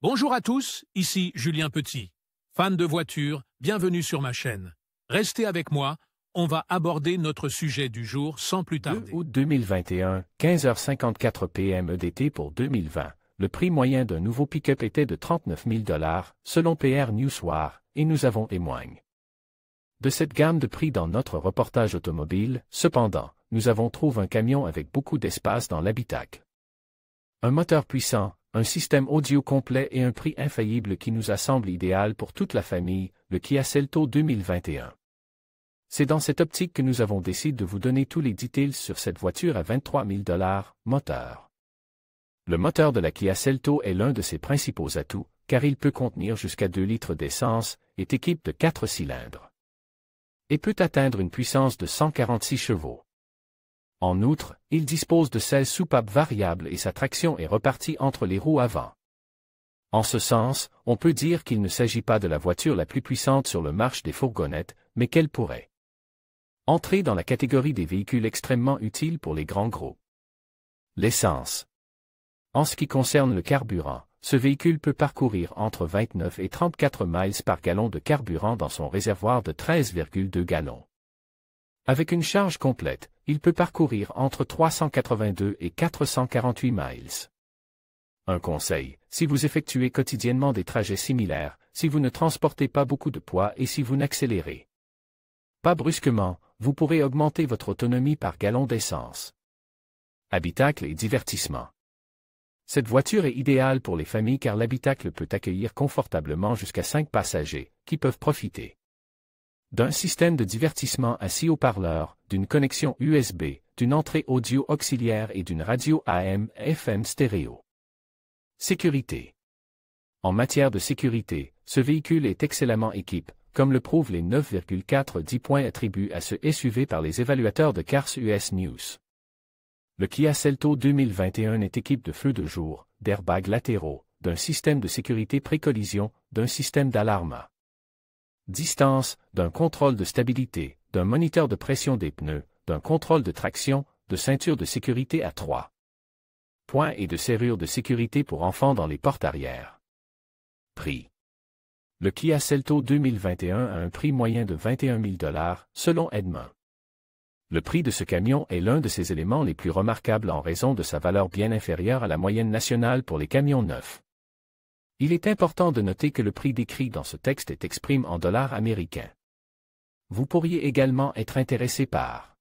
Bonjour à tous, ici Julien Petit. Fan de voitures, bienvenue sur ma chaîne. Restez avec moi, on va aborder notre sujet du jour sans plus 2 tarder. août 2021, 15h54 p.m. EDT pour 2020. Le prix moyen d'un nouveau pick-up était de 39 000 $, selon PR Newswire, et nous avons témoigne de cette gamme de prix dans notre reportage automobile. Cependant, nous avons trouvé un camion avec beaucoup d'espace dans l'habitacle. Un moteur puissant, un système audio complet et un prix infaillible qui nous semble idéal pour toute la famille, le Kia Selto 2021. C'est dans cette optique que nous avons décidé de vous donner tous les détails sur cette voiture à 23 000 $, moteur. Le moteur de la Kia Selto est l'un de ses principaux atouts, car il peut contenir jusqu'à 2 litres d'essence, est équipé de 4 cylindres et peut atteindre une puissance de 146 chevaux. En outre, il dispose de 16 soupapes variables et sa traction est repartie entre les roues avant. En ce sens, on peut dire qu'il ne s'agit pas de la voiture la plus puissante sur le marché des fourgonnettes, mais qu'elle pourrait entrer dans la catégorie des véhicules extrêmement utiles pour les grands groupes. L'essence. En ce qui concerne le carburant, ce véhicule peut parcourir entre 29 et 34 miles par gallon de carburant dans son réservoir de 13,2 gallons. Avec une charge complète, il peut parcourir entre 382 et 448 miles. Un conseil, si vous effectuez quotidiennement des trajets similaires, si vous ne transportez pas beaucoup de poids et si vous n'accélérez pas brusquement, vous pourrez augmenter votre autonomie par gallon d'essence. Habitacle et divertissement. Cette voiture est idéale pour les familles car l'habitacle peut accueillir confortablement jusqu'à 5 passagers, qui peuvent profiter d'un système de divertissement à 6 haut-parleurs, d'une connexion USB, d'une entrée audio auxiliaire et d'une radio AM/FM stéréo. Sécurité. En matière de sécurité, ce véhicule est excellemment équipé, comme le prouvent les 9,4 points attribués à ce SUV par les évaluateurs de Cars US News. Le Kia Selto 2021 est équipé de feux de jour, d'airbags latéraux, d'un système de sécurité pré-collision, d'un système d'alarme distance, d'un contrôle de stabilité, d'un moniteur de pression des pneus, d'un contrôle de traction, de ceinture de sécurité à 3 points et de serrure de sécurité pour enfants dans les portes arrière. Prix. Le Kia Selto 2021 a un prix moyen de 21 000 $, selon Edmunds. Le prix de ce camion est l'un de ses éléments les plus remarquables en raison de sa valeur bien inférieure à la moyenne nationale pour les camions neufs. Il est important de noter que le prix décrit dans ce texte est exprimé en dollars américains. Vous pourriez également être intéressé par